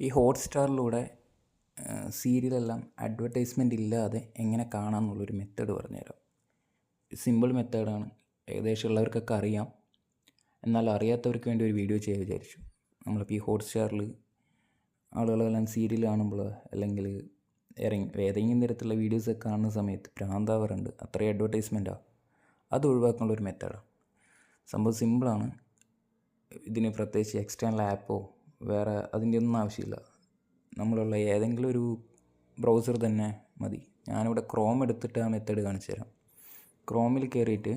ഈ ഹോട്ട്സ്റ്റാറിലൂടെ സീരിയലെല്ലാം അഡ്വർടൈസ്മെൻ്റ് ഇല്ലാതെ എങ്ങനെ കാണാമെന്നുള്ളൊരു മെത്തേഡ് പറഞ്ഞുതരാം. സിമ്പിൾ മെത്തേഡാണ്, ഏകദേശം ഉള്ളവർക്കൊക്കെ അറിയാം. എന്നാൽ അറിയാത്തവർക്ക് വേണ്ടി ഒരു വീഡിയോ ചെയ്യാൻ വിചാരിച്ചു. നമ്മളിപ്പോൾ ഈ ഹോട്ട്സ്റ്റാറിൽ ആളുകളെല്ലാം സീരിയൽ കാണുമ്പോൾ അല്ലെങ്കിൽ ഏതെങ്കിലും തരത്തിലുള്ള വീഡിയോസൊക്കെ കാണുന്ന സമയത്ത് ഭ്രാന്താവാറുണ്ട്. അത്രയും അഡ്വർടൈസ്മെൻറ്റാണ്. അത് ഒഴിവാക്കാനുള്ള ഒരു മെത്തേഡാണ്. സംഭവം സിമ്പിളാണ്. ഇതിന് പ്രത്യേകിച്ച് എക്സ്റ്റേണൽ ആപ്പോ വേറെ അതിൻ്റെ ഒന്നും ആവശ്യമില്ല. നമ്മളുള്ള ഏതെങ്കിലും ഒരു ബ്രൗസർ തന്നെ മതി. ഞാനിവിടെ ക്രോം എടുത്തിട്ട് ആ മെത്തേഡ് കാണിച്ചു തരാം. ക്രോമിൽ കയറിയിട്ട്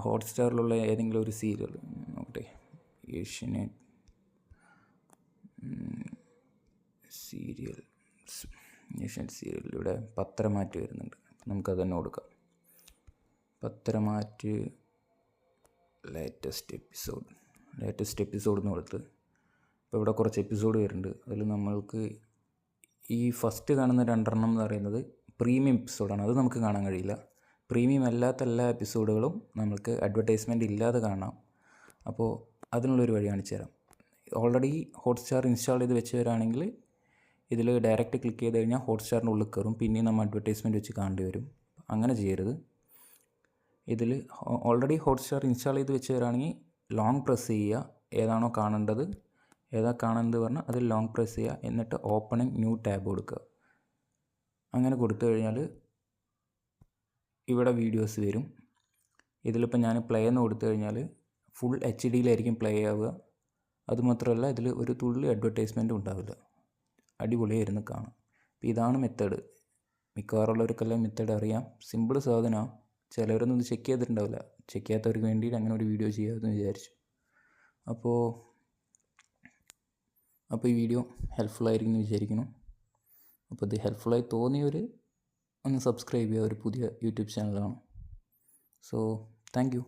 ഹോട്ട്സ്റ്റാറിലുള്ള ഏതെങ്കിലും ഒരു സീരിയൽ നോക്കട്ടെ, ഏഷ്യനെറ്റ് സീരിയലിലൂടെ പത്രമാറ്റ് വരുന്നുണ്ട്. നമുക്കത് തന്നെ കൊടുക്കാം. പത്രമാറ്റ് ലേറ്റസ്റ്റ് എപ്പിസോഡ് എന്ന് കൊടുത്ത് ഇപ്പോൾ ഇവിടെ കുറച്ച് എപ്പിസോഡ് വരുന്നുണ്ട്. അതിൽ നമ്മൾക്ക് ഈ ഫസ്റ്റ് കാണുന്ന 2 എന്ന് പറയുന്നത് പ്രീമിയം എപ്പിസോഡാണ്. അത് നമുക്ക് കാണാൻ കഴിയില്ല. പ്രീമിയം അല്ലാത്ത എല്ലാ എപ്പിസോഡുകളും നമുക്ക് അഡ്വർടൈസ്മെൻ്റ് ഇല്ലാതെ കാണാം. അപ്പോൾ അതിനുള്ളൊരു വഴി കാണിച്ചു തരാം. ഓൾറെഡി ഹോട്ട്സ്റ്റാർ ഇൻസ്റ്റാൾ ചെയ്ത് വെച്ചവരാണെങ്കിൽ ഇതിൽ ഡയറക്റ്റ് ക്ലിക്ക് ചെയ്ത് കഴിഞ്ഞാൽ ഹോട്ട്സ്റ്റാറിൻ്റെ ഉള്ളിൽ കയറും. പിന്നെയും നമ്മൾ അഡ്വർടൈസ്മെൻറ്റ് വെച്ച് കാണേണ്ടി വരും. അങ്ങനെ ചെയ്യരുത്. ഇതിൽ ഓൾറെഡി ഹോട്ട്സ്റ്റാർ ഇൻസ്റ്റാൾ ചെയ്ത് വെച്ചവരാണെങ്കിൽ ലോങ് പ്രസ് ചെയ്യുക. ഏതാണോ കാണേണ്ടത് പറഞ്ഞാൽ അതിൽ ലോങ് പ്രസ് ചെയ്യുക. എന്നിട്ട് ഓപ്പണിംഗ് ന്യൂ ടാബ് കൊടുക്കുക. അങ്ങനെ കൊടുത്തു കഴിഞ്ഞാൽ ഇവിടെ വീഡിയോസ് വരും. ഇതിലിപ്പോൾ ഞാൻ പ്ലേ എന്ന് കൊടുത്തു കഴിഞ്ഞാൽ ഫുൾ HD പ്ലേ ആവുക. അതുമാത്രമല്ല ഇതിൽ ഒരു തുള്ളി അഡ്വർടൈസ്മെൻറ്റും ഉണ്ടാവില്ല. അടിപൊളിയായിരുന്നു കാണാം. അപ്പോൾ ഇതാണ് മെത്തേഡ്. മിക്കവാറുള്ളവർക്കെല്ലാം മെത്തേഡ് അറിയാം. സിമ്പിൾ സാധനമാണ്. ചിലവരൊന്നും ഇത് ചെക്ക് ചെയ്തിട്ടുണ്ടാവില്ല. ചെക്ക് ചെയ്യാത്തവർക്ക് വേണ്ടിയിട്ട് അങ്ങനെ ഒരു വീഡിയോ ചെയ്യാമെന്ന് വിചാരിച്ചു. അപ്പോൾ ഈ വീഡിയോ ഹെൽപ്ഫുള്ളായിരിക്കും എന്ന് വിചാരിക്കുന്നു. അപ്പോൾ ഇത് ഹെൽപ്ഫുള്ളായി തോന്നിയവർ ഒന്ന് സബ്സ്ക്രൈബ് ചെയ്യുക. ഒരു പുതിയ യൂട്യൂബ് ചാനലാണ്. So thank you.